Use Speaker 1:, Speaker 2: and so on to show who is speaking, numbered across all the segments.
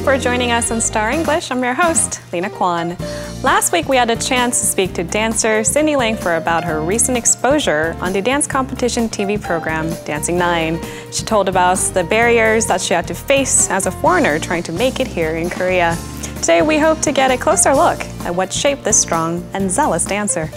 Speaker 1: for joining us on Star English. I'm your host, Lina Kwon. Last week we had a chance to speak to dancer Cindy Langford about her recent exposure on the dance competition TV program Dancing 9. She told about the barriers that she had to face as a foreigner trying to make it here in Korea. Today we hope to get a closer look at what shaped this strong and zealous dancer.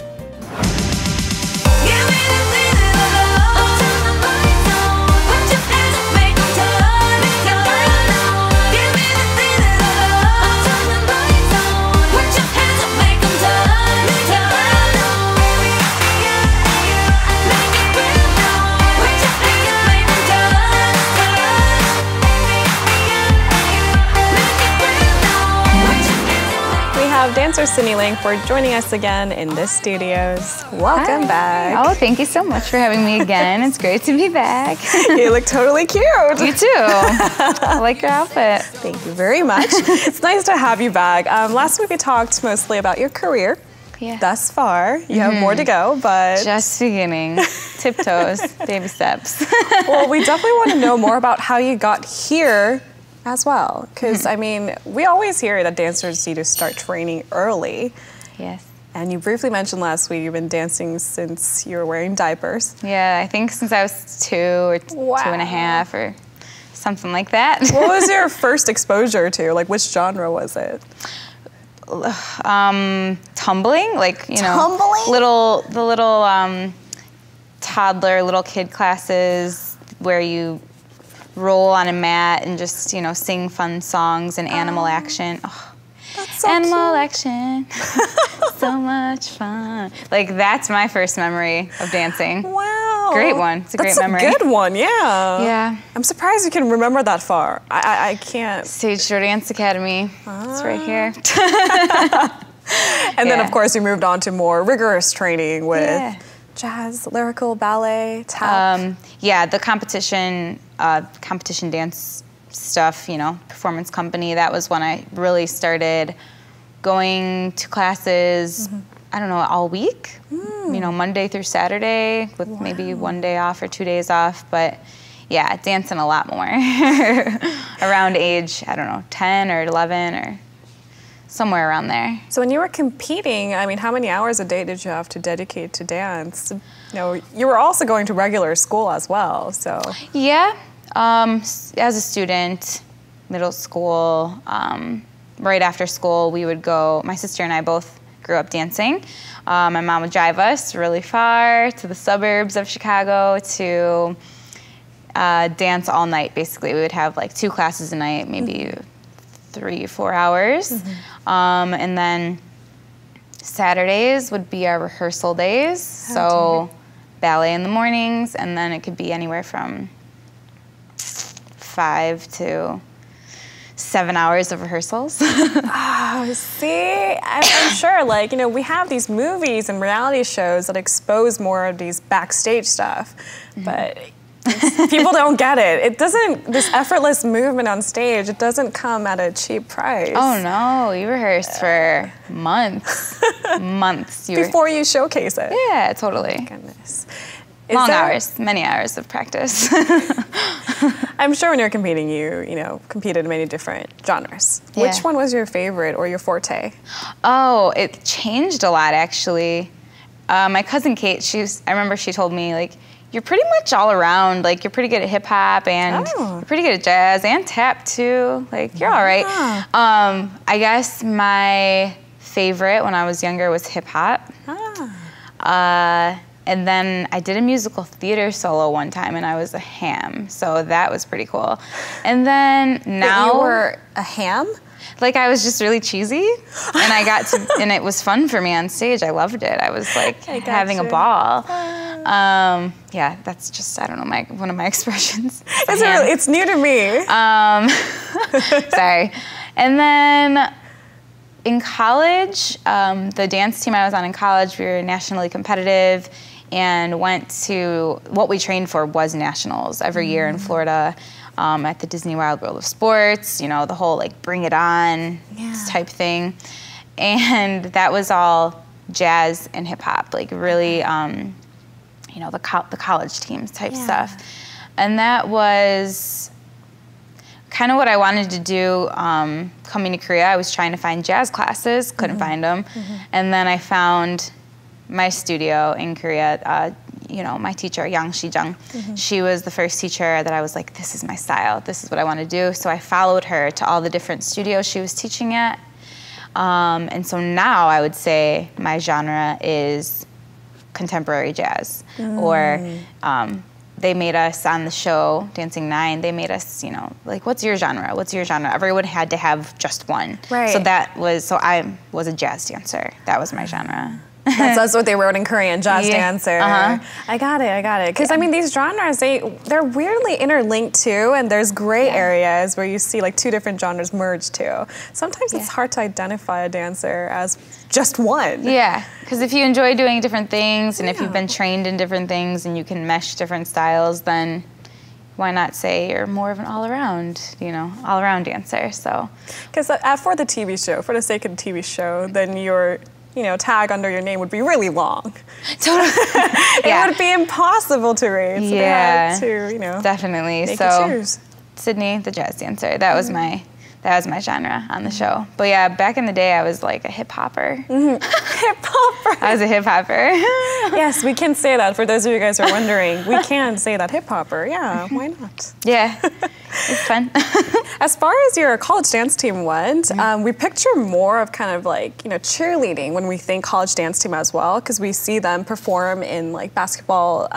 Speaker 1: Dancer Cindy Langford joining us again in the studios. Welcome back.
Speaker 2: Oh, thank you so much for having me again. It's great to be back.
Speaker 1: You look totally cute.
Speaker 2: You too. I like your outfit.
Speaker 1: Thank you very much. It's nice to have you back. Last week we talked mostly about your career.
Speaker 2: Yeah.
Speaker 1: Thus far, you have more to go, but...
Speaker 2: Just beginning. Tiptoes, baby steps.
Speaker 1: Well, we definitely want to know more about how you got here as well, because I mean, we always hear that dancers need to start training early.
Speaker 2: Yes.
Speaker 1: And you briefly mentioned last week you've been dancing since you were wearing diapers.
Speaker 2: Yeah, I think since I was 2 or 2.5 or something like that.
Speaker 1: What was your first exposure to? Like, which genre was it?
Speaker 2: Tumbling, like, you know,
Speaker 1: tumbling?
Speaker 2: the little toddler, little kid classes where you roll on a mat and just, you know, sing fun songs and animal action. Oh,
Speaker 1: that's so
Speaker 2: animal
Speaker 1: cute.
Speaker 2: Action, so much fun. Like, that's my first memory of dancing.
Speaker 1: Wow.
Speaker 2: Great one. It's a great memory.
Speaker 1: That's a good one, yeah.
Speaker 2: Yeah.
Speaker 1: I'm surprised you can remember that far. I can't.
Speaker 2: Stage Show Dance Academy. It's right here.
Speaker 1: And then, of course, you moved on to more rigorous training with jazz, lyrical, ballet, tap.
Speaker 2: Yeah, the competition dance stuff, you know, performance company, that was when I really started going to classes, I don't know, all week, you know, Monday through Saturday with maybe 1 day off or 2 days off, but yeah, dancing a lot more around age, I don't know, 10 or 11 or somewhere around there.
Speaker 1: So when you were competing, I mean, how many hours a day did you have to dedicate to dance? You know, you were also going to regular school as well, so.
Speaker 2: Yeah, as a student, middle school, right after school, we would go, my sister and I both grew up dancing. My mom would drive us really far to the suburbs of Chicago to dance all night, basically. We would have like 2 classes a night, maybe 3-4 hours. And then Saturdays would be our rehearsal days. So ballet in the mornings, and then it could be anywhere from 5 to 7 hours of rehearsals.
Speaker 1: Oh, see, I'm sure, like, you know, we have these movies and reality shows that expose more of these backstage stuff, but people don't get it. It doesn't, this effortless movement on stage, it doesn't come at a cheap price.
Speaker 2: Oh no, you rehearsed for months. Months.
Speaker 1: Before you showcase it.
Speaker 2: Yeah, totally.
Speaker 1: Oh, goodness.
Speaker 2: Long hours, many hours of practice.
Speaker 1: I'm sure when you're competing, you know, competed in many different genres.
Speaker 2: Yeah.
Speaker 1: Which one was your favorite or your forte?
Speaker 2: Oh, it changed a lot, actually. My cousin Kate, I remember she told me, like, you're pretty much all around. Like, you're pretty good at hip hop, and you're pretty good at jazz and tap too. Like, you're all right. I guess my favorite when I was younger was hip hop. And then I did a musical theater solo one time, and I was a ham. So that was pretty cool. And then now
Speaker 1: you were a ham?
Speaker 2: Like, I was just really cheesy, and I got to, and it was fun for me on stage. I loved it. I was like having a ball. Yeah, that's just, I don't know, one of my expressions.
Speaker 1: It's new to me.
Speaker 2: Sorry. And then in college, the dance team I was on in college, we were nationally competitive and went to, what we trained for was nationals every year in Florida. At the Disney Wild World of Sports, you know, the whole like bring it on type thing. And that was all jazz and hip hop, like really, you know, the college teams type stuff. And that was kind of what I wanted to do coming to Korea. I was trying to find jazz classes, couldn't find them. And then I found my studio in Korea. You know, my teacher, Yang Shi-jung, she was the first teacher that I was like, this is my style. This is what I want to do. So I followed her to all the different studios she was teaching at. And so now I would say my genre is contemporary jazz. Or they made us on the show, Dancing 9, they made us, you know, like, what's your genre? What's your genre? Everyone had to have just one.
Speaker 1: Right.
Speaker 2: So I was a jazz dancer. That was my genre.
Speaker 1: That's what they wrote in Korean, jazz dancer. I got it. Because I mean, these genres, they're weirdly interlinked too, and there's gray areas where you see like two different genres merged too. Sometimes it's hard to identify a dancer as just one.
Speaker 2: Yeah, because if you enjoy doing different things, and if you've been trained in different things, and you can mesh different styles, then why not say you're more of an all-around, you know, all-around dancer? So,
Speaker 1: because for the TV show, for the sake of the TV show, then you're, you know, tag under your name would be really long.
Speaker 2: Totally.
Speaker 1: It would be impossible to read. So they had to, you know,
Speaker 2: definitely.
Speaker 1: Make
Speaker 2: So
Speaker 1: you choose.
Speaker 2: Sydney, the jazz dancer, that was my genre on the show. But yeah, back in the day, I was like a hip hopper.
Speaker 1: Hip hopper.
Speaker 2: I was a hip hopper.
Speaker 1: Yes, we can say that. For those of you guys who are wondering, we can say that, hip hopper. Yeah, why not?
Speaker 2: Yeah, it's fun.
Speaker 1: As far as your college dance team went, we picture more of kind of like, you know, cheerleading when we think college dance team as well, because we see them perform in like basketball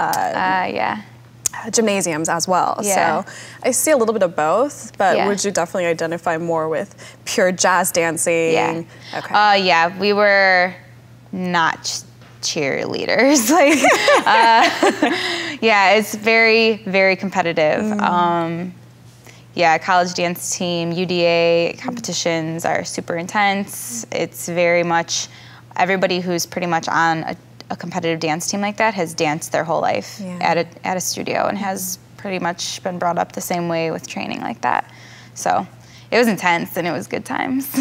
Speaker 1: gymnasiums as well.
Speaker 2: Yeah.
Speaker 1: So I see a little bit of both, but would you definitely identify more with pure jazz dancing?
Speaker 2: Yeah.
Speaker 1: Okay.
Speaker 2: Yeah, we were not cheerleaders. Like, yeah, it's very, very competitive. Yeah, college dance team, UDA competitions are super intense. It's very much, everybody who's pretty much on a competitive dance team like that has danced their whole life at a studio and has pretty much been brought up the same way with training like that. So it was intense and it was good times.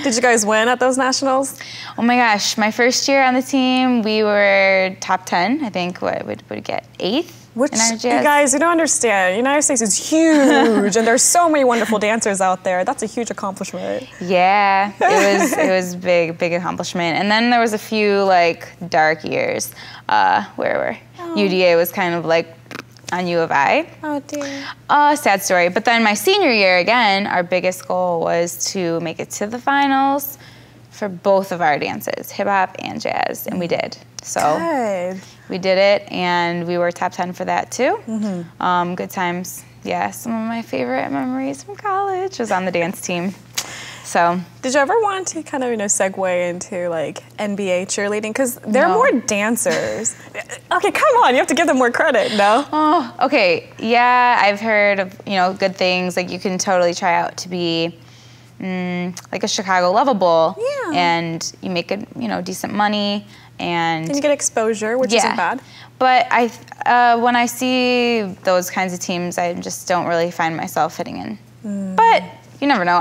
Speaker 1: Did you guys win at those nationals?
Speaker 2: Oh my gosh, my first year on the team, we were top 10. I think, what would we get, 8th?
Speaker 1: Which, you guys, you don't understand. The United States is huge, and there's so many wonderful dancers out there. That's a huge accomplishment.
Speaker 2: Yeah, it was big accomplishment. And then there was a few like dark years where UDA was kind of like on U of I.
Speaker 1: Oh dear.
Speaker 2: Sad story. But then my senior year, again, our biggest goal was to make it to the finals for both of our dances, hip hop and jazz, and we did. So
Speaker 1: good.
Speaker 2: We did it, and we were top 10 for that too. Good times. Yeah, some of my favorite memories from college was on the dance team. So,
Speaker 1: did you ever want to kind of, you know, segue into like NBA cheerleading? Because they're more dancers. Okay, come on, you have to give them more credit, no?
Speaker 2: Oh, okay. Yeah, I've heard of, you know, good things. Like you can totally try out to be like a Chicago Level Bowl, and you make a, you know, decent money. And
Speaker 1: you get exposure, which isn't bad.
Speaker 2: But when I see those kinds of teams, I just don't really find myself fitting in. But you never know.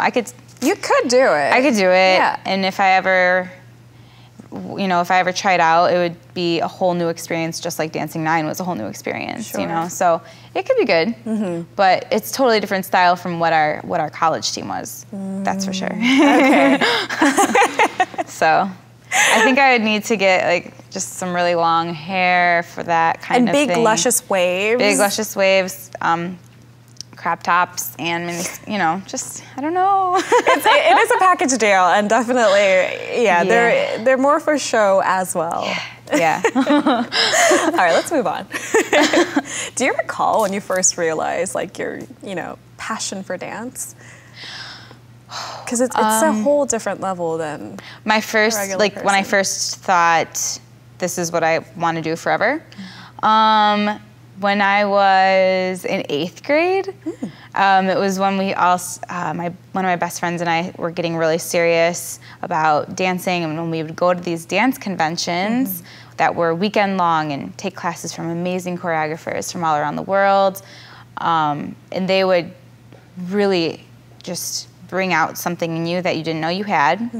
Speaker 2: You could do it. I could do it. Yeah. And if I ever, you know, tried out, it would be a whole new experience, just like Dancing 9 was a whole new experience, you know. So it could be good, but it's totally different style from what our college team was. That's for sure. Okay. So I think I would need to get like just some really long hair for that kind of thing.
Speaker 1: And big luscious waves.
Speaker 2: Big luscious waves, crop tops, and you know, just I don't know.
Speaker 1: It is a package deal, and definitely, they're more for show as well.
Speaker 2: Yeah.
Speaker 1: All right, let's move on. Do you recall when you first realized like your, you know, passion for dance? Because it's a whole different level than
Speaker 2: my first, like person. When I first thought this is what I want to do forever. When I was in 8th grade, it was when we all, one of my best friends and I were getting really serious about dancing, and when we would go to these dance conventions that were weekend long and take classes from amazing choreographers from all around the world, and they would really just bring out something in you that you didn't know you had,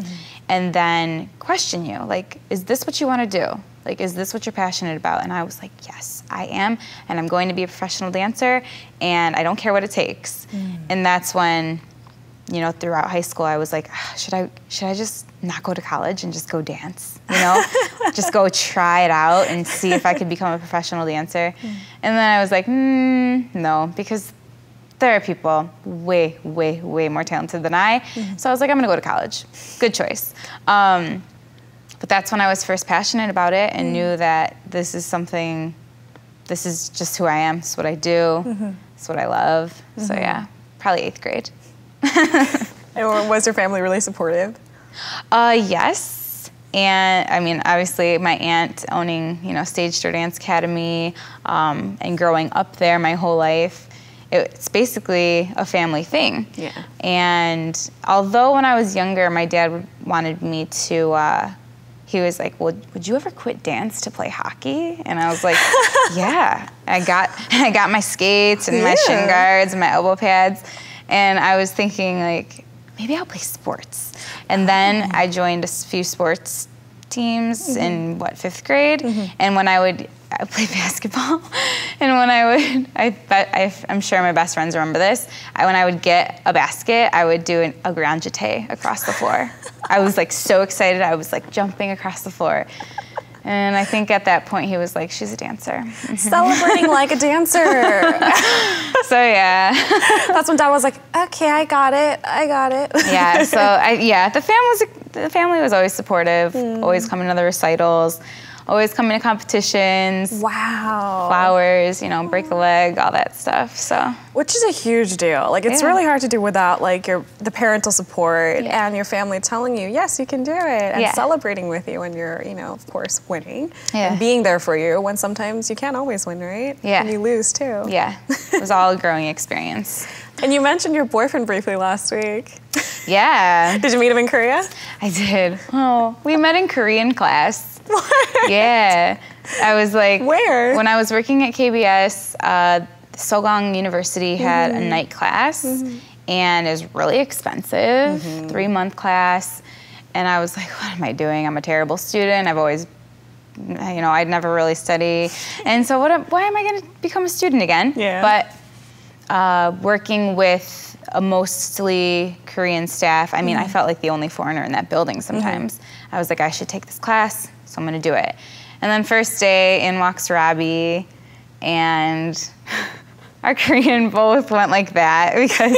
Speaker 2: and then question you, like, is this what you want to do? Like, is this what you're passionate about? And I was like, yes, I am, and I'm going to be a professional dancer, and I don't care what it takes. And that's when, you know, throughout high school, I was like, should I just not go to college and just go dance? You know, just go try it out and see if I could become a professional dancer. And then I was like, no, because there are people way, way, way more talented than I. So I was like, I'm gonna go to college. Good choice. But that's when I was first passionate about it and knew that this is just who I am. It's what I do. It's what I love. So yeah, probably 8th grade.
Speaker 1: And was your family really supportive?
Speaker 2: Yes. And I mean, obviously my aunt owning, you know, Stage Door Dance Academy, and growing up there my whole life, it's basically a family thing.
Speaker 1: Yeah.
Speaker 2: And although when I was younger, my dad wanted me to, he was like, well, would you ever quit dance to play hockey? And I was like, yeah. I got my skates and my shin guards and my elbow pads. And I was thinking, like, maybe I'll play sports. And then I joined a few sports teams in, 5th grade? And when I played basketball. And when I'm sure my best friends remember this, when I would get a basket, I would do a grand jeté across the floor. I was like so excited, I was like jumping across the floor. And I think at that point he was like, she's a dancer.
Speaker 1: Celebrating like a dancer.
Speaker 2: So yeah.
Speaker 1: That's when Dad was like, okay, I got it.
Speaker 2: Yeah, so the family was always supportive, always coming to the recitals, always coming to competitions.
Speaker 1: Wow.
Speaker 2: Flowers, you know, break a leg, all that stuff. So,
Speaker 1: which is a huge deal. Like, it's really hard to do without like the parental support and your family telling you, yes, you can do it, and celebrating with you when you're, you know, of course, winning, and being there for you when sometimes you can't always win, right?
Speaker 2: Yeah.
Speaker 1: And you lose too.
Speaker 2: Yeah, it was all a growing experience.
Speaker 1: And you mentioned your boyfriend briefly last week.
Speaker 2: Yeah.
Speaker 1: Did you meet him in Korea?
Speaker 2: I did. Oh, we met in Korean class.
Speaker 1: What?
Speaker 2: Yeah. I was like,
Speaker 1: where?
Speaker 2: When I was working at KBS, Sogang University had a night class, and it was really expensive, 3-month class. And I was like, what am I doing? I'm a terrible student. I've always, you know, I'd never really study. And so why am I going to become a student again?
Speaker 1: Yeah.
Speaker 2: But working with a mostly Korean staff, I mean, I felt like the only foreigner in that building sometimes. I was like, I should take this class, so I'm going to do it. And then first day, in walks Robbie, and our Korean both went like that because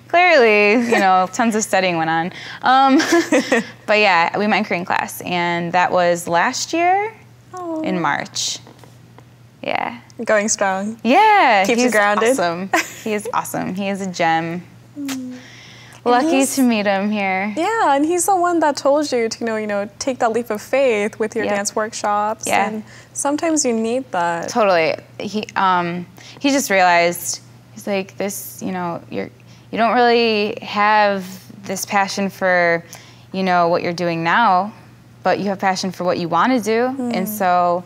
Speaker 2: clearly, you know, tons of studying went on. But yeah, we met in Korean class, and that was last year in March. Yeah.
Speaker 1: Going strong.
Speaker 2: Yeah.
Speaker 1: Keeps you grounded.
Speaker 2: Awesome. He is awesome. He is a gem. Lucky to meet him here.
Speaker 1: Yeah, and he's the one that told you to, you know, take that leap of faith with your dance workshops.
Speaker 2: Yeah.
Speaker 1: And sometimes you need that.
Speaker 2: Totally. He just realized, he's like, this, you know, you don't really have this passion for, you know, what you're doing now, but you have passion for what you want to do. And so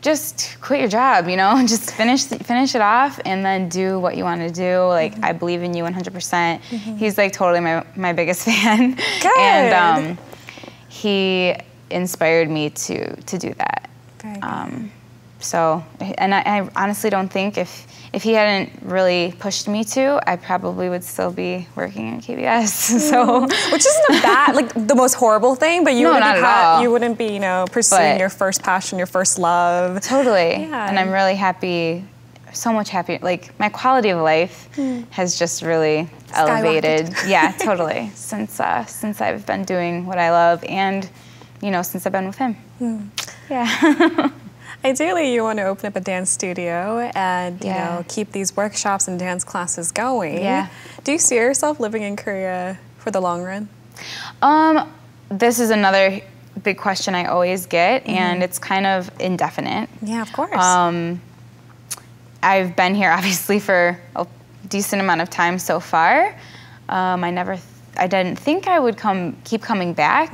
Speaker 2: just quit your job, you know, just finish it off and then do what you want to do. Like, I believe in you 100%. He's like totally my biggest fan.
Speaker 1: Good.
Speaker 2: And he inspired me to do that.
Speaker 1: Very good.
Speaker 2: So, and I honestly don't think if he hadn't really pushed me to, I probably would still be working at KBS. So,
Speaker 1: which isn't a bad, like the most horrible thing, but you wouldn't be, you know, pursuing your first passion, your first love.
Speaker 2: Totally.
Speaker 1: Yeah.
Speaker 2: And I'm really happy, so much happier. Like, my quality of life has just really elevated. Yeah, totally. Since I've been doing what I love, and, you know, since I've been with him. Yeah.
Speaker 1: Ideally, you want to open up a dance studio and, you know, keep these workshops and dance classes going.
Speaker 2: Yeah.
Speaker 1: Do you see yourself living in Korea for the long run?
Speaker 2: This is another big question I always get, and it's kind of indefinite.
Speaker 1: Yeah, of course.
Speaker 2: I've been here obviously for a decent amount of time so far. I didn't think I would keep coming back,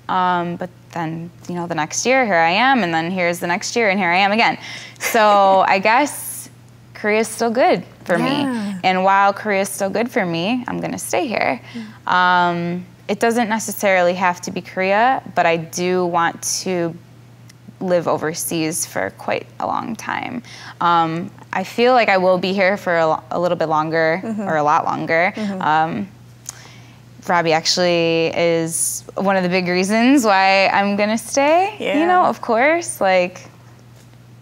Speaker 2: but then, you know, the next year, here I am, and then here's the next year, and here I am again. So I guess Korea's still good for me. And while Korea's still good for me, I'm gonna stay here. It doesn't necessarily have to be Korea, but I do want to live overseas for quite a long time. I feel like I will be here for a little bit longer, or a lot longer. Robbie actually is one of the big reasons why I'm gonna stay.
Speaker 1: Yeah.
Speaker 2: You know, of course, like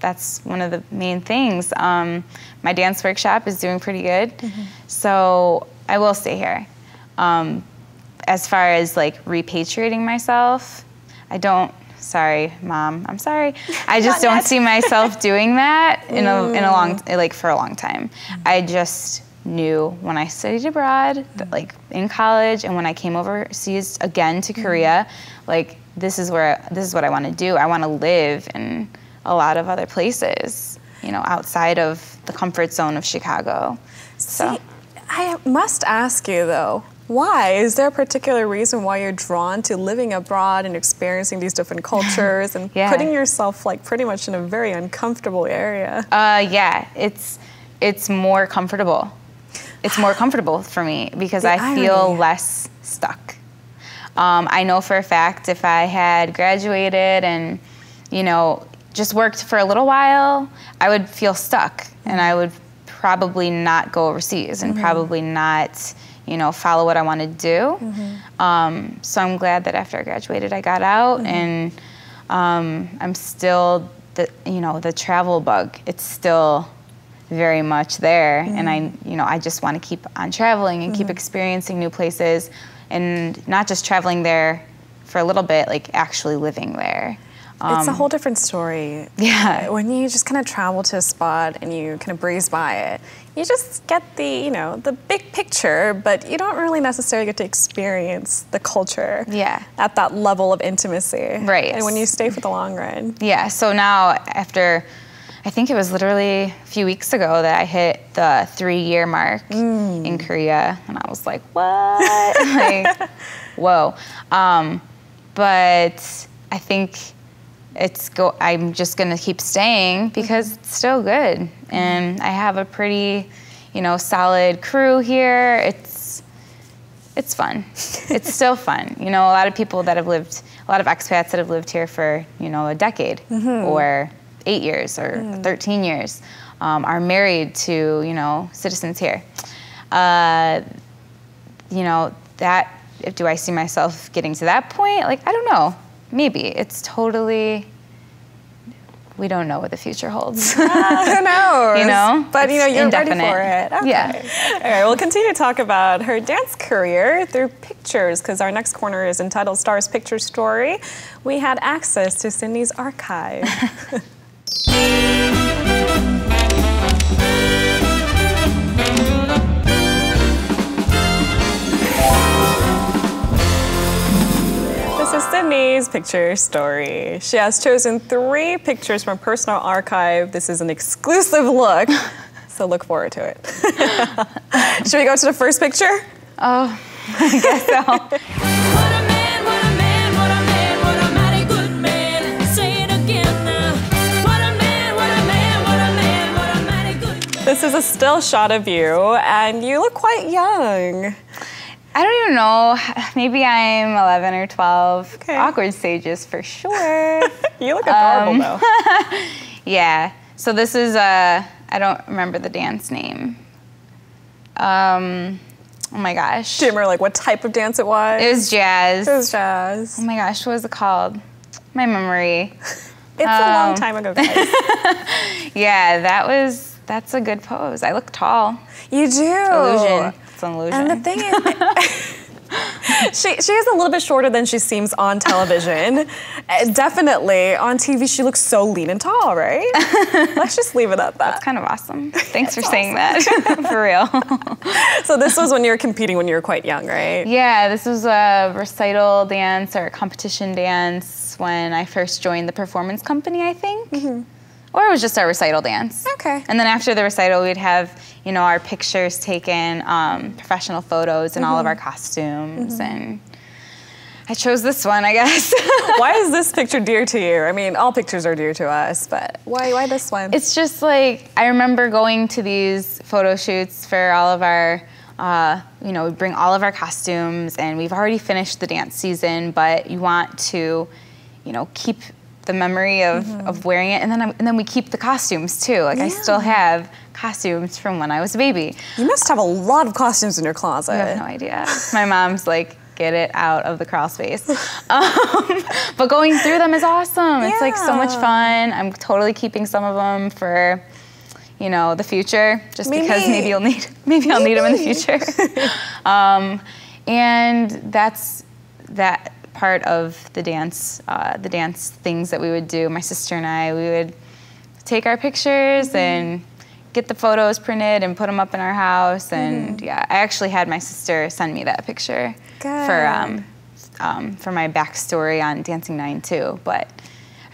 Speaker 2: that's one of the main things. My dance workshop is doing pretty good, so I will stay here. As far as like repatriating myself, I don't. Sorry, Mom. I'm sorry. I just don't see myself doing that in for a long time. I just knew when I studied abroad, that, like in college, and when I came overseas again to Korea, like this is what I want to do. I want to live in a lot of other places, you know, outside of the comfort zone of Chicago. So,
Speaker 1: I must ask you though, why? Is there a particular reason why you're drawn to living abroad and experiencing these different cultures and putting yourself like pretty much in a very uncomfortable area?
Speaker 2: Yeah, it's more comfortable. It's more comfortable for me because I feel less stuck. I know for a fact if I had graduated and, you know, just worked for a little while, I would feel stuck and I would probably not go overseas and probably not, you know, follow what I want to do. So I'm glad that after I graduated, I got out and I'm still, the travel bug, it's still very much there. And I just want to keep on traveling and keep experiencing new places and not just traveling there for a little bit, like actually living there.
Speaker 1: It's a whole different story.
Speaker 2: Yeah.
Speaker 1: When you just kind of travel to a spot and you kind of breeze by it, you just get the, the big picture, but you don't really necessarily get to experience the culture at that level of intimacy.
Speaker 2: Right.
Speaker 1: And when you stay for the long run.
Speaker 2: Yeah, so now after, I think it was literally a few weeks ago that I hit the 3-year mark in Korea, and I was like, what? Like, whoa. But I think I'm just gonna keep staying because it's still good. And I have a pretty, solid crew here. It's fun. It's still fun. A lot of people that have lived, a lot of expats that have lived here for, a decade or 8 years or 13 years are married to, citizens here. Do I see myself getting to that point? Like, I don't know. Maybe. It's totally, we don't know what the future holds.
Speaker 1: Who knows? But, you're
Speaker 2: indefinite.
Speaker 1: ready for it. Okay.
Speaker 2: Yeah.
Speaker 1: All right, we'll continue to talk about her dance career through pictures, because our next corner is entitled Star's Picture Story. We had access to Cindy's archive. This is Sydney's picture story. She has chosen 3 pictures from personal archive. This is an exclusive look, so look forward to it. Should we go to the first picture?
Speaker 2: Oh, I guess so.
Speaker 3: What a man, what a man, what a man, what a mighty good man. Say it again now. What a man, what a man, what a man, what a mighty good man.
Speaker 1: This is a still shot of you, and you look quite young.
Speaker 2: I don't even know. Maybe I'm 11 or 12.
Speaker 1: Okay.
Speaker 2: Awkward stages for sure.
Speaker 1: You look adorable, though.
Speaker 2: Yeah. So this is I don't remember the dance name. Oh my gosh.
Speaker 1: Do you remember what type of dance it was?
Speaker 2: It was jazz.
Speaker 1: It was jazz.
Speaker 2: Oh my gosh, what was it called? My memory.
Speaker 1: It's a long time ago, guys.
Speaker 2: Yeah, that's a good pose. I look tall.
Speaker 1: You do.
Speaker 2: Illusion. It's an illusion.
Speaker 1: And the thing is, she is a little bit shorter than she seems on television. Definitely on TV, she looks so lean and tall, right? Let's just leave it at that.
Speaker 2: That's kind of awesome. Thanks for saying that. For real.
Speaker 1: So this was when you were competing when you were quite young, right?
Speaker 2: Yeah, this was a recital dance or a competition dance when I first joined the performance company, I think. Or it was just our recital dance.
Speaker 1: Okay.
Speaker 2: And then after the recital, we'd have, our pictures taken, professional photos in all of our costumes. And I chose this one, I guess.
Speaker 1: Why is this picture dear to you? I mean, all pictures are dear to us, but why this one?
Speaker 2: It's just like, I remember going to these photo shoots for all of our, we bring all of our costumes, and we've already finished the dance season, but you want to, keep the memory of wearing it, and then we keep the costumes too. Like I still have costumes from when I was a baby.
Speaker 1: You must have a lot of costumes in your closet.
Speaker 2: You have no idea. My mom's like, get it out of the crawl space. But going through them is awesome. It's like so much fun. I'm totally keeping some of them for, you know, the future, just because maybe I'll need them in the future. And that's that part of the dance things that we would do. My sister and I, we would take our pictures and get the photos printed and put them up in our house. And yeah, I actually had my sister send me that picture for my backstory on Dancing 9 too. But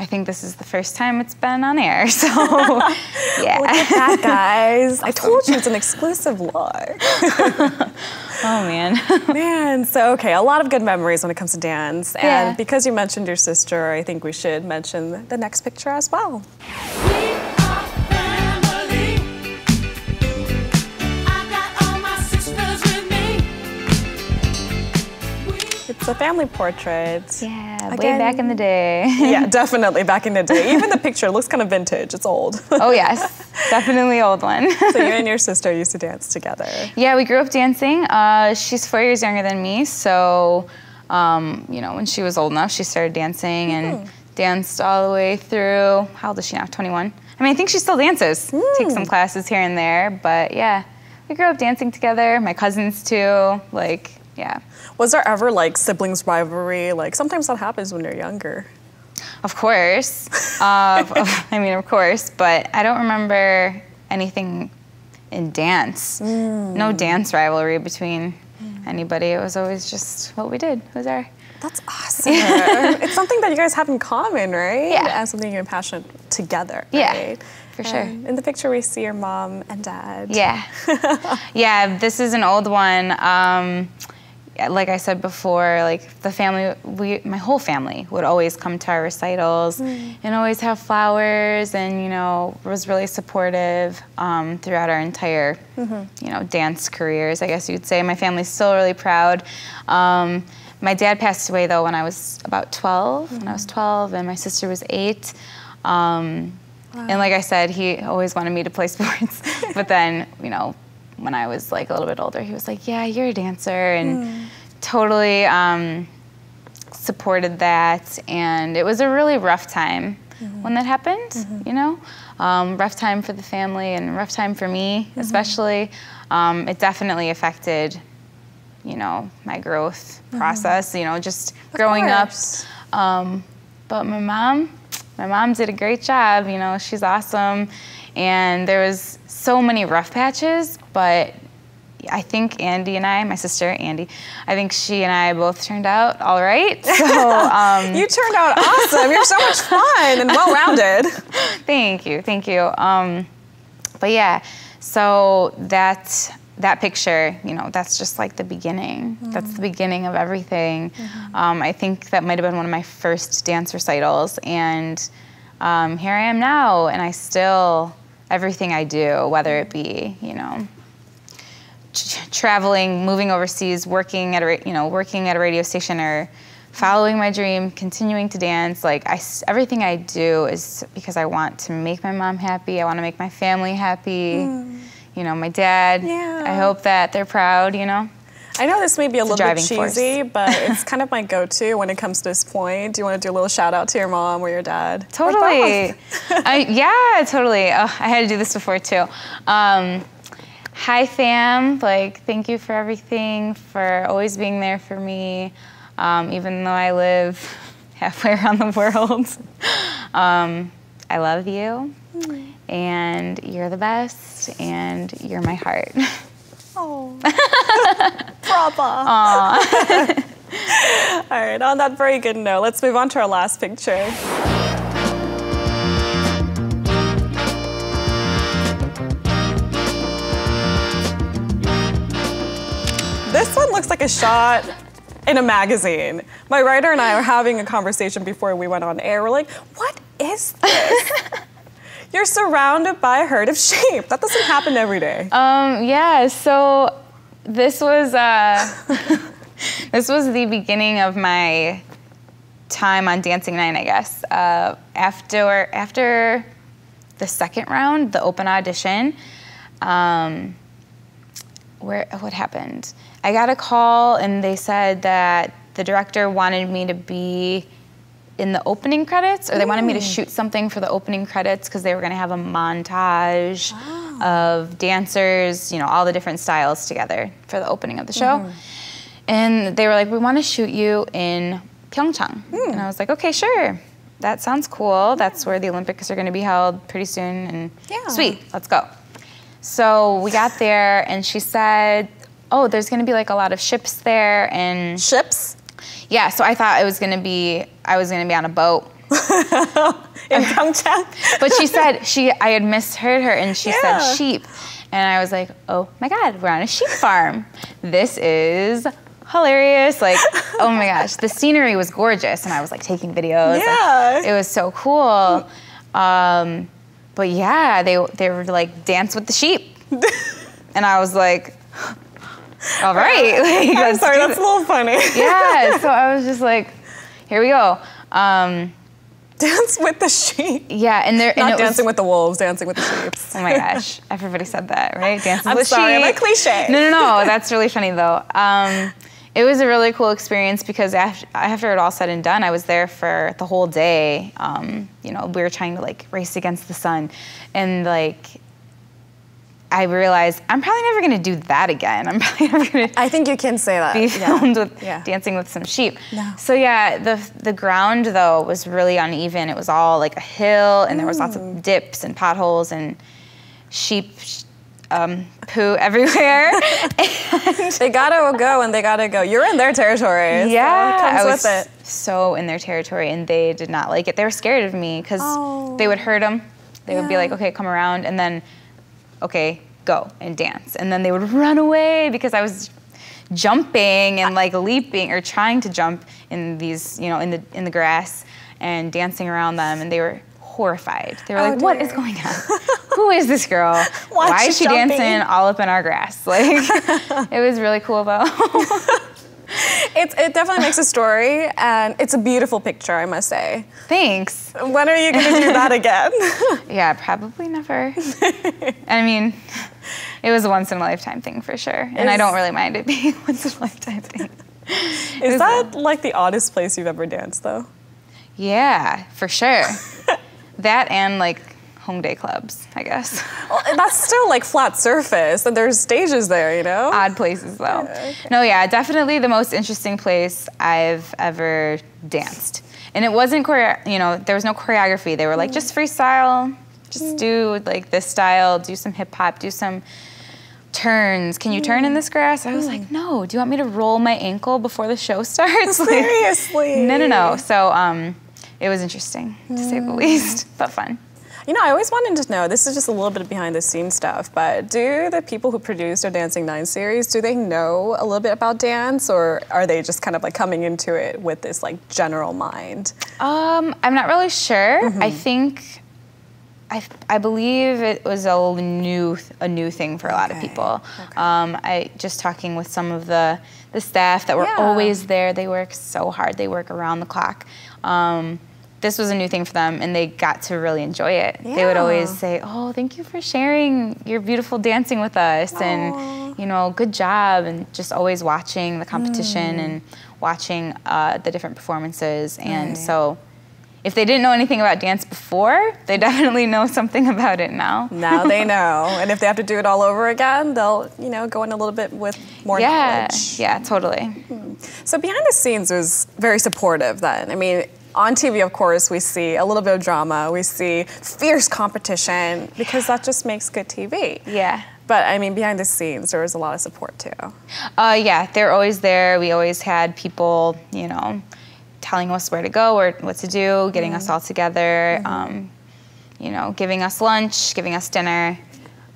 Speaker 2: I think this is the first time it's been on air, so yeah.
Speaker 1: Look at that, guys. I told you it's an exclusive look.
Speaker 2: Oh, man.
Speaker 1: Man, so okay, a lot of good memories when it comes to dance. And because you mentioned your sister, I think we should mention the next picture as well. It's a family portrait.
Speaker 2: Yeah, way back in the day.
Speaker 1: Yeah, definitely back in the day. Even the picture looks kind of vintage. It's old.
Speaker 2: Oh, yes. Definitely old one.
Speaker 1: So you and your sister used to dance together.
Speaker 2: Yeah, we grew up dancing. She's 4 years younger than me, so you know, when she was old enough, she started dancing and danced all the way through. How old is she now? 21. I mean, I think she still dances. Takes some classes here and there, but yeah, we grew up dancing together. My cousins too. Like, yeah.
Speaker 1: Was there ever like siblings rivalry? Like sometimes that happens when you're younger.
Speaker 2: Of course. I mean, of course, but I don't remember anything in dance. No dance rivalry between anybody. It was always just what we did. It was our...
Speaker 1: That's awesome. It's something that you guys have in common, right?
Speaker 2: Yeah.
Speaker 1: And something you're passionate together, right?
Speaker 2: Yeah, for sure.
Speaker 1: In the picture we see your mom and dad.
Speaker 2: Yeah. Yeah, this is an old one. Like I said before, like the family, my whole family would always come to our recitals and always have flowers, and you know, was really supportive throughout our entire, you know, dance careers, I guess you'd say. My family's still really proud. My dad passed away though when I was about 12. When I was 12, and my sister was 8. And like I said, he always wanted me to play sports, but then, you know, when I was like a little bit older, he was like, yeah, you're a dancer, and totally supported that. And it was a really rough time when that happened, you know? Rough time for the family and rough time for me, especially. It definitely affected, you know, my growth process, you know, just growing up. But my mom did a great job, you know, she's awesome. And there was so many rough patches, but I think Andy and I, my sister Andy, I think she and I both turned out all right. So
Speaker 1: you turned out awesome. You're so much fun and well-rounded.
Speaker 2: Thank you, thank you. But yeah, so that picture, you know, that's just like the beginning. That's the beginning of everything. I think that might have been one of my first dance recitals, and here I am now, and I still, everything I do, whether it be, you know, traveling, moving overseas, working at a radio station, or following my dream, continuing to dance, like everything I do is because I want to make my mom happy. I want to make my family happy. You know, my dad. I hope that they're proud. You know.
Speaker 1: I know this may be a little bit cheesy, but it's kind of my go-to when it comes to this point. Do you want to do a little shout out to your mom or your dad?
Speaker 2: Totally. Yeah, totally. Oh, I had to do this before too. Hi fam, like thank you for everything, for always being there for me, even though I live halfway around the world. I love you, and you're the best, and you're my heart.
Speaker 1: Oh, brava. All right, on that very good note, let's move on to our last picture. This one looks like a shot in a magazine. My writer and I were having a conversation before we went on air. We're like, what is this? You're surrounded by a herd of sheep. That doesn't happen every day.
Speaker 2: Yeah, so this was this was the beginning of my time on Dancing 9, I guess. After the second round, the open audition, what happened? I got a call and they said that the director wanted me to be in the opening credits, or they wanted me to shoot something for the opening credits because they were going to have a montage of dancers, you know, all the different styles together for the opening of the show. And they were like, we want to shoot you in Pyeongchang. And I was like, okay, sure. That sounds cool. That's where the Olympics are going to be held pretty soon. And sweet, let's go. So we got there and she said, oh, there's going to be like a lot of ships there. And
Speaker 1: Ships?
Speaker 2: yeah, so I thought I was going to be on a boat.
Speaker 1: In Pyeongchang?
Speaker 2: But she said, I had misheard her and she said sheep. And I was like, oh my God, we're on a sheep farm. This is hilarious. Like, oh my gosh, the scenery was gorgeous. And I was like taking videos.
Speaker 1: Yeah.
Speaker 2: Like, it was so cool. But yeah, they were like, dance with the sheep. And I was like, all right. Like,
Speaker 1: I'm sorry, that's a little funny.
Speaker 2: Yeah, so I was just like, here we go.
Speaker 1: Dance with the sheep.
Speaker 2: Yeah, and there
Speaker 1: Not dancing with the wolves, dancing with the sheep.
Speaker 2: Oh my gosh, everybody said that, right? Dancing
Speaker 1: I'm
Speaker 2: with
Speaker 1: sorry,
Speaker 2: sheep.
Speaker 1: I'm a cliche.
Speaker 2: No, that's really funny though. It was a really cool experience because after it all said and done, I was there for the whole day. You know, we were trying to like race against the sun, and like I realized I'm probably never gonna do that again. I'm probably never gonna.
Speaker 1: I think you can say that.
Speaker 2: Be filmed with dancing with some sheep.
Speaker 1: No.
Speaker 2: So yeah, the ground though was really uneven. It was all like a hill, and there was lots of dips and potholes and sheep poo everywhere.
Speaker 1: They gotta go and they gotta go. You're in their territory.
Speaker 2: Yeah,
Speaker 1: so it comes
Speaker 2: I
Speaker 1: with
Speaker 2: was
Speaker 1: it.
Speaker 2: so in their territory, and they did not like it. They were scared of me because they would hurt them. They would be like, okay, come around, and then, okay, go and dance. And then they would run away because I was jumping and like leaping or trying to jump in these, you know, in the grass and dancing around them, and they were horrified. They were like, what is going on? Who is this girl? Why is she dancing all up in our grass? Like, it was really cool though.
Speaker 1: It definitely makes a story, and it's a beautiful picture, I must say.
Speaker 2: Thanks.
Speaker 1: When are you going to do that again?
Speaker 2: Yeah, probably never. I mean, it was a once-in-a-lifetime thing for sure, and I don't really mind it being a once-in-a-lifetime thing.
Speaker 1: Is that like the oddest place you've ever danced, though?
Speaker 2: Yeah, for sure. That and like Hongdae clubs, I guess.
Speaker 1: Well, that's still like flat surface, and there's stages there, you know?
Speaker 2: Odd places though. Okay. No, yeah, definitely the most interesting place I've ever danced. And it wasn't there was no choreography. They were like, just freestyle, just do like this style, do some hip hop, do some turns. Can you turn in this grass? I was like, no. Do you want me to roll my ankle before the show starts?
Speaker 1: Seriously?
Speaker 2: Like, no. So it was interesting to say the least, but fun.
Speaker 1: You know, I always wanted to know, this is just a little bit of behind the scenes stuff, but do the people who produced our Dancing 9 series, do they know a little bit about dance, or are they just kind of like coming into it with this like general mind? I'm
Speaker 2: not really sure. I think, I believe it was a new thing for a lot of people. Okay. I just talking with some of the staff that were always there, they work so hard, they work around the clock. This was a new thing for them, and they got to really enjoy it. Yeah. They would always say, oh, thank you for sharing your beautiful dancing with us, and, you know, good job, and just always watching the competition and watching the different performances. And so if they didn't know anything about dance before, they definitely know something about it now.
Speaker 1: Now they know. And if they have to do it all over again, they'll, you know, go in a little bit with more knowledge.
Speaker 2: Yeah, totally.
Speaker 1: So behind the scenes was very supportive then. I mean, on TV, of course, we see a little bit of drama. We see fierce competition because that just makes good TV. Yeah. But I mean, behind the scenes, there was a lot of support too.
Speaker 2: Yeah, they're always there. We always had people, you know, telling us where to go or what to do, getting us all together, you know, giving us lunch, giving us dinner.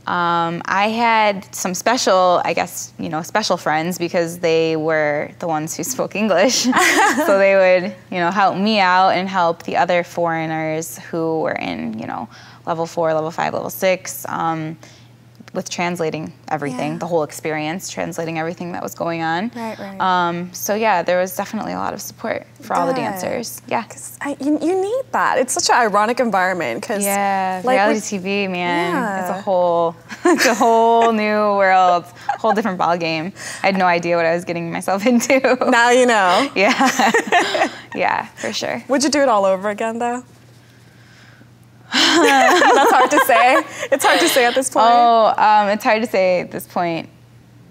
Speaker 2: I had some special, I guess, you know, special friends because they were the ones who spoke English. So they would, you know, help me out and help the other foreigners who were in, you know, level 4, level 5, level 6, with translating everything,
Speaker 1: Yeah.
Speaker 2: the whole experience, translating everything that was going on.
Speaker 1: Right.
Speaker 2: So yeah, there was definitely a lot of support for all the
Speaker 1: Good.
Speaker 2: dancers. Yeah.
Speaker 1: You need that. It's such an ironic environment because
Speaker 2: Yeah,
Speaker 1: like,
Speaker 2: reality TV, man, it's
Speaker 1: Yeah.
Speaker 2: a whole, it's a whole new world, whole different ball game. I had no idea what I was getting myself into.
Speaker 1: now you know.
Speaker 2: Yeah, yeah, for sure.
Speaker 1: Would you do it all over again though? That's hard to say. It's hard to say at this point.
Speaker 2: Oh, it's hard to say at this point.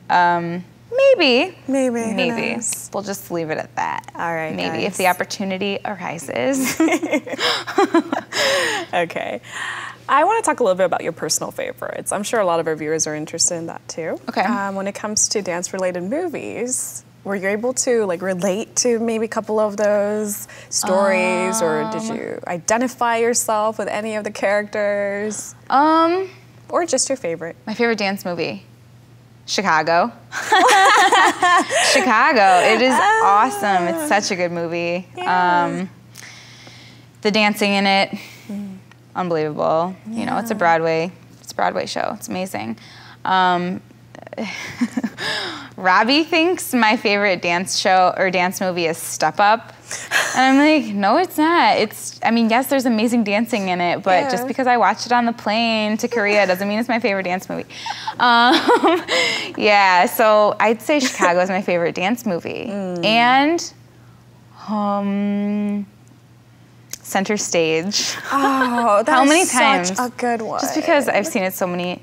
Speaker 2: Maybe.
Speaker 1: Maybe. Who
Speaker 2: Maybe.
Speaker 1: knows?
Speaker 2: We'll just leave it at that.
Speaker 1: All right,
Speaker 2: Maybe
Speaker 1: guys.
Speaker 2: if the opportunity arises.
Speaker 1: Okay. I want to talk a little bit about your personal favorites. I'm sure a lot of our viewers are interested in that too.
Speaker 2: Okay.
Speaker 1: When it comes to dance-related movies, were you able to like relate to maybe a couple of those stories, or did you identify yourself with any of the characters, or just your favorite?
Speaker 2: My favorite dance movie, Chicago. Chicago. It is awesome. It's such a good movie.
Speaker 1: Yeah.
Speaker 2: The dancing in it, unbelievable. You know, it's a Broadway show. It's amazing. Robbie thinks my favorite dance show or dance movie is Step Up. And I'm like, no, it's not. I mean, yes, there's amazing dancing in it, but just because I watched it on the plane to Korea doesn't mean it's my favorite dance movie. Yeah, so I'd say Chicago is my favorite dance movie. And Center Stage.
Speaker 1: Oh,
Speaker 2: How many
Speaker 1: that's
Speaker 2: times?
Speaker 1: such a good one.
Speaker 2: Just because I've seen it so many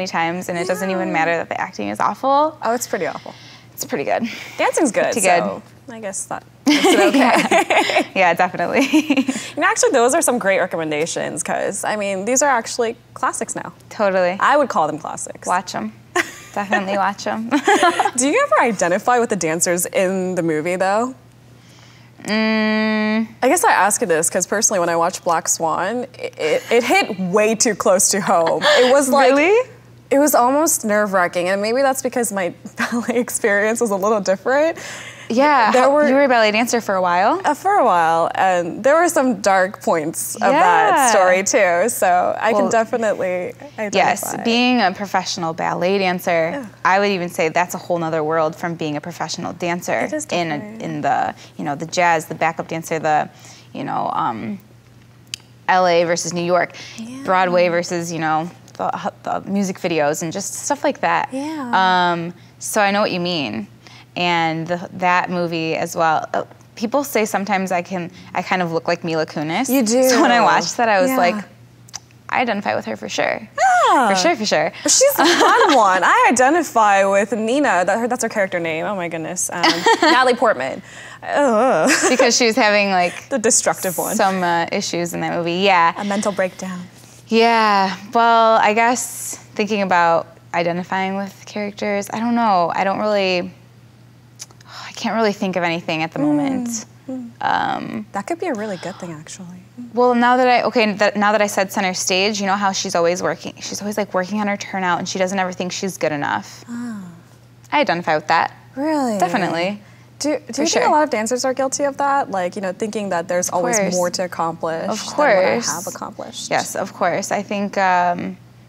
Speaker 2: times, and it doesn't even matter that the acting is awful.
Speaker 1: Oh, it's pretty awful.
Speaker 2: It's pretty good.
Speaker 1: Dancing's good,
Speaker 2: Pretty good.
Speaker 1: so I guess that makes it okay.
Speaker 2: Yeah, definitely.
Speaker 1: And actually, those are some great recommendations because, I mean, these are actually classics now.
Speaker 2: Totally.
Speaker 1: I would call them classics.
Speaker 2: Watch them. Definitely watch them.
Speaker 1: Do you ever identify with the dancers in the movie, though? I guess I ask you this because personally, when I watched Black Swan, it hit way too close to home. It was like,
Speaker 2: Really?
Speaker 1: It was almost nerve-wracking, and maybe that's because my ballet experience was a little different.
Speaker 2: Yeah.
Speaker 1: There were-
Speaker 2: You were a ballet dancer for a while?
Speaker 1: For a while, and there were some dark points of
Speaker 2: Yeah.
Speaker 1: that story too, so I can
Speaker 2: Well,
Speaker 1: definitely identify.
Speaker 2: Yes, being a professional ballet dancer, I would even say that's a whole nother world from being a professional dancer
Speaker 1: It is different.
Speaker 2: in the, you know, the jazz, the backup dancer, the, you know, LA versus New York, Broadway versus, you know, the music videos and just stuff like that.
Speaker 1: Yeah.
Speaker 2: So I know what you mean. And that movie as well. People say sometimes I kind of look like Mila Kunis.
Speaker 1: You do.
Speaker 2: So when I watched that, I was
Speaker 1: Yeah.
Speaker 2: like, I identify with her for sure.
Speaker 1: Yeah.
Speaker 2: For sure.
Speaker 1: She's the fun one. I identify with Nina. That's her character name. Oh my goodness. Natalie Portman. Ugh.
Speaker 2: Because she was having like
Speaker 1: The destructive one.
Speaker 2: some issues in that movie. Yeah.
Speaker 1: A mental breakdown.
Speaker 2: Yeah. Well, I guess thinking about identifying with characters, I don't know. I can't really think of anything at the moment.
Speaker 1: That could be a really good thing, actually.
Speaker 2: Well, now that I said Center Stage, you know how she's always working. She's always like working on her turnout, and she doesn't ever think she's good enough. I identify with that.
Speaker 1: Really?
Speaker 2: Definitely.
Speaker 1: Do you think
Speaker 2: sure.
Speaker 1: a lot of dancers are guilty of that? Like, you know, thinking that there's always
Speaker 2: course.
Speaker 1: more to accomplish
Speaker 2: Of
Speaker 1: than what I
Speaker 2: course.
Speaker 1: have accomplished.
Speaker 2: Yes, of course. I think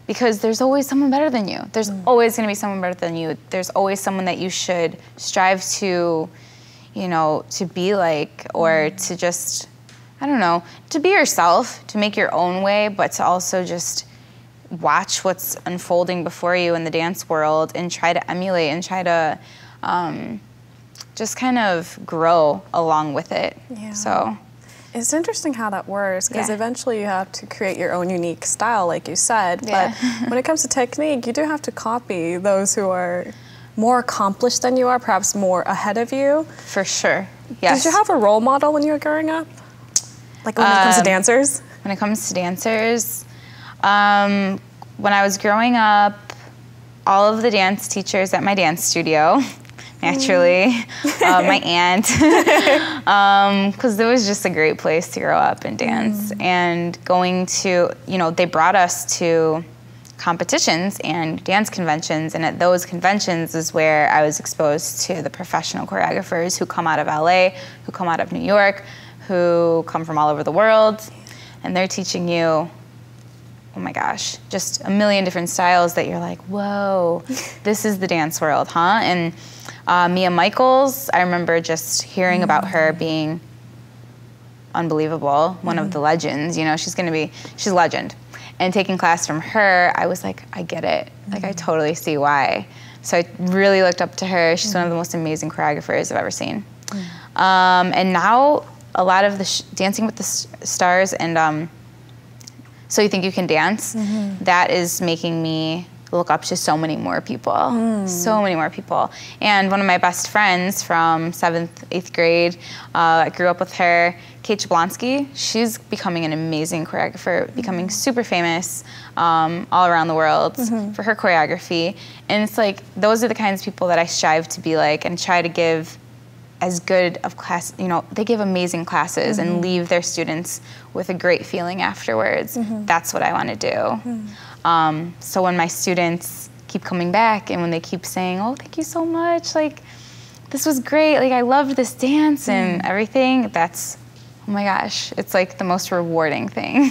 Speaker 2: because there's always someone better than you. There's always going to be someone better than you. There's always someone that you should strive to, you know, to be like, or to just, I don't know, to be yourself, to make your own way, but to also just watch what's unfolding before you in the dance world and try to emulate and try to just kind of grow along with it.
Speaker 1: Yeah.
Speaker 2: So.
Speaker 1: It's interesting how that works because
Speaker 2: Yeah.
Speaker 1: eventually you have to create your own unique style, like you said.
Speaker 2: Yeah.
Speaker 1: But when it comes to technique, you do have to copy those who are more accomplished than you are, perhaps more ahead of you.
Speaker 2: For sure. Yes.
Speaker 1: Did you have a role model when you were growing up? Like when it comes to dancers?
Speaker 2: When it comes to dancers, when I was growing up, all of the dance teachers at my dance studio, naturally, my aunt, because it was just a great place to grow up and dance. And going to, you know, they brought us to competitions and dance conventions, and at those conventions is where I was exposed to the professional choreographers who come out of LA, who come out of New York, who come from all over the world, and they're teaching you oh my gosh, just a million different styles that you're like, whoa, this is the dance world, huh? And Mia Michaels, I remember just hearing about her being unbelievable, one of the legends, you know, she's a legend. And taking class from her, I was like, I get it. Like, I totally see why. So I really looked up to her. She's one of the most amazing choreographers I've ever seen. And now a lot of the Dancing with the Stars and So You Think You Can Dance, that is making me look up to so many more people, so many more people. And one of my best friends from 7th, 8th grade, I grew up with her, Kate Jablonski. She's becoming an amazing choreographer, becoming super famous all around the world for her choreography. And it's like, those are the kinds of people that I strive to be like and try to give as good of class, you know, they give amazing classes and leave their students with a great feeling afterwards. That's what I want to do. So when my students keep coming back and when they keep saying, oh, thank you so much, like, this was great, like, I loved this dance and everything, that's, oh my gosh, it's like the most rewarding thing.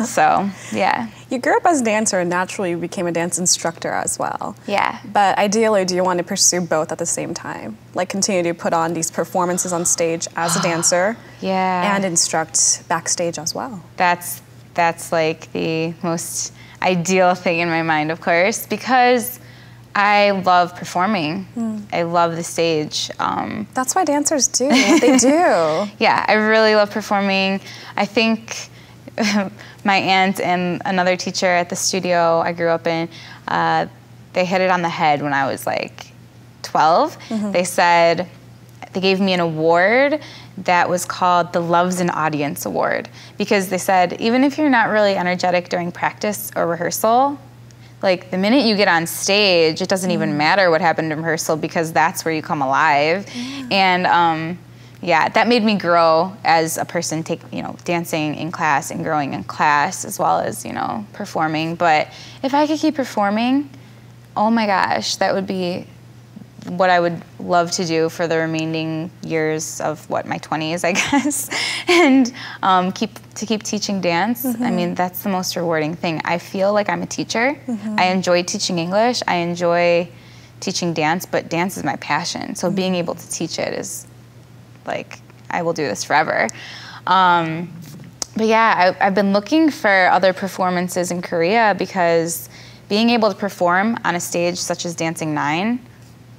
Speaker 2: So, yeah.
Speaker 1: You grew up as a dancer and naturally became a dance instructor as well.
Speaker 2: Yeah.
Speaker 1: But ideally, do you want to pursue both at the same time? Like continue to put on these performances on stage as a dancer and instruct backstage as well?
Speaker 2: That's like the most ideal thing in my mind, of course, because I love performing. I love the stage.
Speaker 1: That's why dancers do what they do.
Speaker 2: Yeah, I really love performing. I think my aunt and another teacher at the studio I grew up in, they hit it on the head when I was like 12. They said, they gave me an award that was called the Loves an Audience Award, because they said, even if you're not really energetic during practice or rehearsal, like the minute you get on stage, it doesn't even matter what happened in rehearsal because that's where you come alive. And yeah, that made me grow as a person, dancing in class and growing in class as well as, performing. But if I could keep performing, oh my gosh, that would be what I would love to do for the remaining years of my 20s, I guess, and keep teaching dance. I mean, that's the most rewarding thing. I feel like I'm a teacher. I enjoy teaching English. I enjoy teaching dance, but dance is my passion. So being able to teach it is like, I will do this forever. But yeah, I've been looking for other performances in Korea because being able to perform on a stage such as Dancing 9,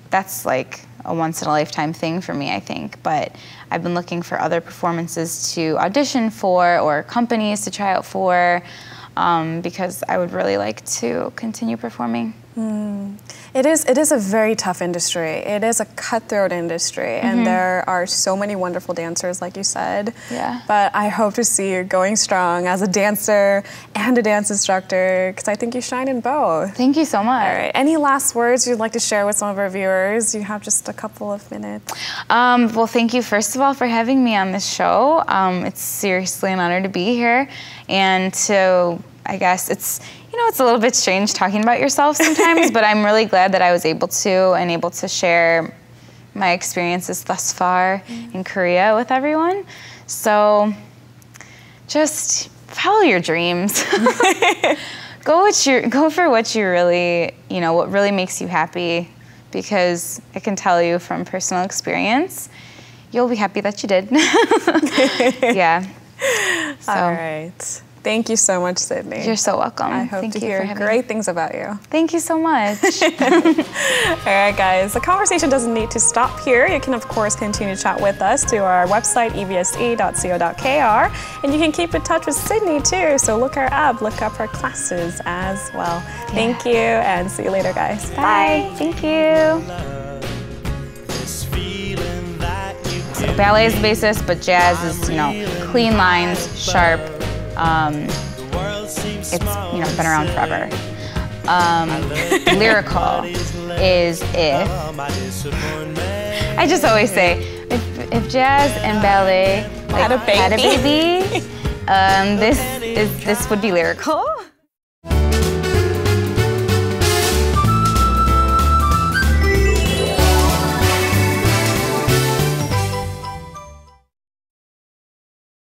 Speaker 2: that's like a once-in-a-lifetime thing for me, I think. But I've been looking for other performances to audition for or companies to try out for because I would really like to continue performing. It is a very tough industry. It is a cutthroat industry, and there are so many wonderful dancers, like you said. Yeah. But I hope to see you going strong as a dancer and a dance instructor, because I think you shine in both. Thank you so much. All right. Any last words you'd like to share with some of our viewers? You have just a couple of minutes. Well, thank you, first of all, for having me on this show. It's seriously an honor to be here, and to, I guess it's a little bit strange talking about yourself sometimes, but I'm really glad that I was able to share my experiences thus far in Korea with everyone. So just follow your dreams. Go for what you really, what really makes you happy, because I can tell you from personal experience, you'll be happy that you did. Yeah. So. All right. Thank you so much, Sydney. You're so welcome. I hope to hear great things about you. Thank you so much. All right, guys. The conversation doesn't need to stop here. You can, of course, continue to chat with us to our website, ebse.co.kr. And you can keep in touch with Sydney, too. So look her up, look up her classes as well. Yeah. Thank you, and see you later, guys. Bye. Thank you. So ballet is the basis, but jazz is, clean lines, sharp. It's been around forever. Lyrical is if I just always say if jazz and ballet had a baby, this would be lyrical.